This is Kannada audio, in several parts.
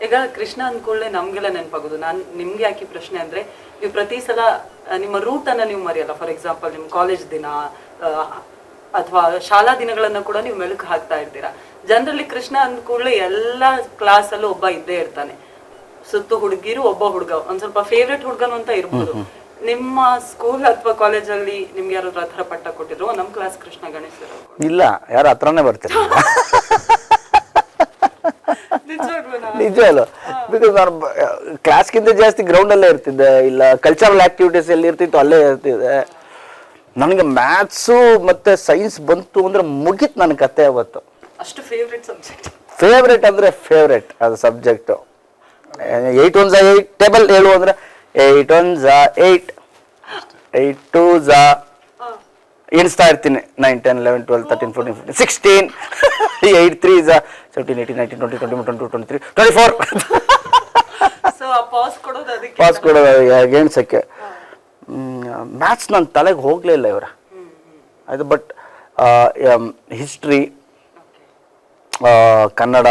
ಈಗ ಕೃಷ್ಣ ಅಂದ್ಕೊಳ್ಳೆ ನಮ್ಗೆಲ್ಲ ನೆನಪಾಗೋದು. ನಾನು ನಿಮ್ಗೆ ಯಾಕೆ ಪ್ರಶ್ನೆ ಅಂದ್ರೆ, ನೀವು ಪ್ರತಿ ಸಲ ನಿಮ್ಮ ರೂಟ್ ಅನ್ನ ನೀವು ಮರೆಯಲ್ಲ. ಫಾರ್ ಎಕ್ಸಾಂಪಲ್ ನಿಮ್ಮ ಕಾಲೇಜ್ ದಿನ ಅಥವಾ ಶಾಲಾ ದಿನಗಳನ್ನ ಕೂಡ ನೀವು ಮೆಲುಕು ಹಾಕ್ತಾ ಇರ್ತೀರಾ. ಜನರಲಿ ಕೃಷ್ಣ ಅಂದ್ಕೊಳ್ಳೆ ಎಲ್ಲಾ ಕ್ಲಾಸ್ ಅಲ್ಲೂ ಒಬ್ಬ ಇದ್ದೇ ಇರ್ತಾನೆ. ಸುತ್ತು ಹುಡುಗಿರು ಒಬ್ಬ ಹುಡುಗ, ಒಂದ್ ಸ್ವಲ್ಪ ಫೇವ್ರೆಟ್ ಹುಡುಗನು ಅಂತ ಇರ್ಬೋದು. ನಿಮ್ಮ ಸ್ಕೂಲ್ ಅಥವಾ ಕಾಲೇಜಲ್ಲಿ ನಿಮ್ಗೆ ಯಾರಾದ್ರೂ ಆ ಥರ ಪಟ್ಟ ಕೊಟ್ಟಿದ್ರು? ನಮ್ ಕ್ಲಾಸ್ ಕೃಷ್ಣ ಗಣೇಶ್ ಇಲ್ಲ, ಯಾರು ಹತ್ರನೇ ಬರ್ತಾರೆ. ನಿಜ ಅಲ್ಲ, ಬಿಕಾಸ್ ನಾನು ಕ್ಲಾಸ್ಗಿಂತ ಜಾಸ್ತಿ ಗ್ರೌಂಡ್ ಅಲ್ಲೇ ಇರ್ತಿದ್ದೆ, ಇಲ್ಲ ಕಲ್ಚರಲ್ ಆಕ್ಟಿವಿಟೀಸ್ ಎಲ್ಲಿ ಇರ್ತಿತ್ತು ಅಲ್ಲೇ ಇರ್ತಿದ್ದೆ. ನನಗೆ ಮ್ಯಾಥ್ಸು ಮತ್ತೆ ಸೈನ್ಸ್ ಬಂತು ಅಂದ್ರೆ ಮುಗಿತ್ ನನ್ನ ಕತೆ ಅವತ್ತು. ಅಷ್ಟು ಫೇವ್ರೆಟ್ ಸಬ್ಜೆಕ್ಟ್. ಫೇವ್ರೆಟ್ ಅಂದ್ರೆ ಫೇವ್ರೆಟ್ ಅದು ಸಬ್ಜೆಕ್ಟು. 8 1 8 ಟೇಬಲ್ ಹೇಳು ಅಂದ್ರೆ 8 1 8 8 2 ಎಣಿಸ್ತಾ ಇರ್ತೀನಿ. 9 10 11 12 13 14 15 16 8 3 17 18 19 20 21 22 23 24. ಸೊ ಆ ಪಾಸ್ ಕೊಡೋದು ಅದಕ್ಕೆ, ಪಾಸ್ ಕೊಡೋದು ಎಣ್ಸಕ್ಕೆ. ಮ್ಯಾಥ್ಸ್ ನನ್ನ ತಲೆಗೆ ಹೋಗಲೇ ಇಲ್ಲ ಇವರ ಅದು. But history, Kannada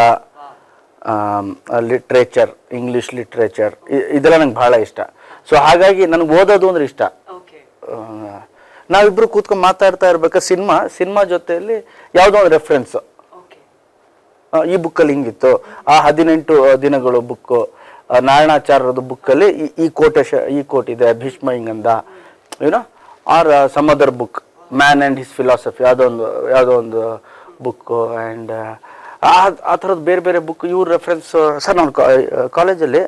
literature, English literature ಇದೆಲ್ಲ ನಂಗೆ ಭಾಳ ಇಷ್ಟ. ಸೊ ಹಾಗಾಗಿ ನನಗೆ ಓದೋದು ಅಂದ್ರೆ ಇಷ್ಟ. ನಾವಿಬ್ರು ಕೂತ್ಕೊಂಡು ಮಾತಾಡ್ತಾ ಇರ್ಬೇಕಾದ್ರೆ ಸಿನಿಮಾ ಜೊತೆಯಲ್ಲಿ ಯಾವುದೋ ಒಂದು ರೆಫರೆನ್ಸ್, ಈ ಬುಕ್ಕಲ್ಲಿ ಹಿಂಗಿತ್ತು, ಆ 18 ದಿನಗಳು ಬುಕ್ಕು, ನಾರಾಯಣಾಚಾರ್ಯರದು ಬುಕ್ಕಲ್ಲಿ ಈ ಕೋಟ್ ಇದೆ, ಭೀಷ್ಮ ಹಿಂಗಂದ, ಏನೋ, or some other book, man and his philosophy, ಯಾವುದೋ ಒಂದು ಬುಕ್ಕು. ಆ್ಯಂಡ್ ಆ ಥರದ್ದು ಬೇರೆ ಬೇರೆ ಬುಕ್ ಇವ್ರ ರೆಫರೆನ್ಸ್. ಸರ್ ನಾನು ಕಾಲೇಜಲ್ಲಿ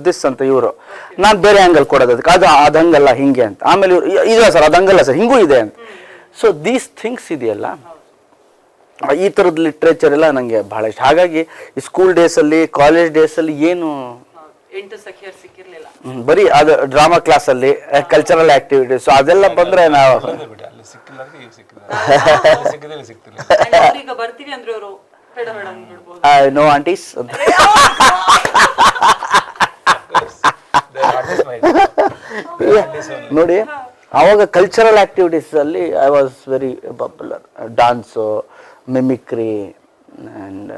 ದಿಸ್ ಅಂತ ಇವರು, ನಾನು ಬೇರೆ ಆ್ಯಂಗಲ್ ಕೊಡೋದು ಅದಕ್ಕೆ, ಅದು ಹಂಗಲ್ಲ ಹಿಂಗೆ ಅಂತ. ಆಮೇಲೆ ಇವರು ಇಲ್ಲ ಸರ್ ಅದು ಹಂಗಲ್ಲ ಸರ್ ಹಿಂಗೂ ಇದೆ ಅಂತ. ಸೊ ದೀಸ್ ಥಿಂಗ್ಸ್ ಇದೆಯಲ್ಲ, ಈ ಥರದ್ದು ಲಿಟ್ರೇಚರ್ ಎಲ್ಲ ನನಗೆ ಭಾಳ ಇಷ್ಟ. ಹಾಗಾಗಿ ಈ ಸ್ಕೂಲ್ ಡೇಸಲ್ಲಿ, ಕಾಲೇಜ್ ಡೇಸಲ್ಲಿ ಏನು ಬರೀ ಅದು ಡ್ರಾಮಾ ಕ್ಲಾಸಲ್ಲಿ, ಕಲ್ಚರಲ್ ಆಕ್ಟಿವಿಟೀಸ್ ಅದೆಲ್ಲ ಬಂದರೆ ನಾವು ನೋ ಆಂಟೀಸ್ ಅಂತ ನೋಡಿ. ಆವಾಗ ಕಲ್ಚರಲ್ ಆಕ್ಟಿವಿಟೀಸ್ ಅಲ್ಲಿ I was very popular. Dance, mimicry and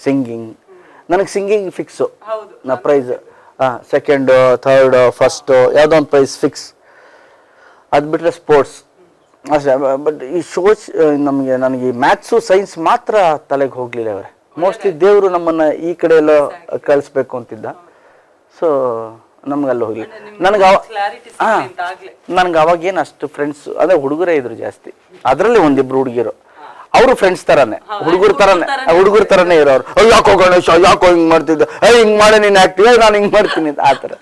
singing. ನನಗೆ ಸಿಂಗಿಂಗ್ ಫಿಕ್ಸು, ನಾ ಪ್ರೈಸ್ ಸೆಕೆಂಡು, ಥರ್ಡು, ಫಸ್ಟು ಯಾವುದೋ ಒಂದು ಪ್ರೈಸ್ ಫಿಕ್ಸ್. ಅದು ಬಿಟ್ಟರೆ ಸ್ಪೋರ್ಟ್ಸ್ ಅಷ್ಟೇ. ಬಟ್ ಈ ಶೋಸ್ ನನಗೆ ಈ ಮ್ಯಾಥ್ಸು ಸೈನ್ಸ್ ಮಾತ್ರ ತಲೆಗೆ ಹೋಗಲಿಲ್ಲ ಅವರೇ. ಮೋಸ್ಟ್ಲಿ ದೇವರು ನಮ್ಮನ್ನು ಈ ಕಡೆ ಎಲ್ಲ ಕಳಿಸ್ಬೇಕು ಅಂತಿದ್ದ. ಸೊ ನಮ್ಗಲ್ಲಿ ಹೋಗಲಿ. ನನಗೆ ಅವಾಗೇನು ಅಷ್ಟು ಫ್ರೆಂಡ್ಸ್ ಅಂದರೆ ಹುಡುಗರೇ ಇದ್ರು ಜಾಸ್ತಿ. ಅದರಲ್ಲಿ ಒಂದಿಬ್ರು ಹುಡುಗಿರು, ಅವರು ಫ್ರೆಂಡ್ಸ್ ತರಾನೆ, ಹುಡುಗರ ತರಾನೇ ಇರೋರು. ಯಾಕೋ ಗಣೇಶ ಯಾಕೋ ಹಿಂಗ್ ಮಾಡ್ತಿದ್ದ, ಹಿಂಗ್ ಮಾಡಿ ನೀನು ಆಕ್ಟಿವ್, ನಾನು ಹಿಂಗ್ ಮಾಡ್ತೀನಿ ಆ ಥರ.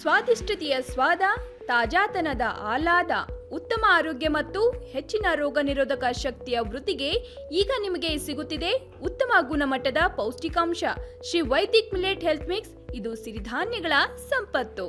ಸ್ವಾದಿಷ್ಟತೆಯ ಸ್ವಾದ, ತಾಜಾತನದ ಆಹ್ಲಾದ, ಉತ್ತಮ ಆರೋಗ್ಯ ಮತ್ತು ಹೆಚ್ಚಿನ ರೋಗ ನಿರೋಧಕ ಶಕ್ತಿಯ ವೃದ್ಧಿಗೆ ಈಗ ನಿಮಗೆ ಸಿಗುತ್ತಿದೆ ಉತ್ತಮ ಗುಣಮಟ್ಟದ ಪೌಷ್ಟಿಕಾಂಶ. Shri Vaidik millet health mix, ಇದು ಸಿರಿಧಾನ್ಯಗಳ ಸಂಪತ್ತು.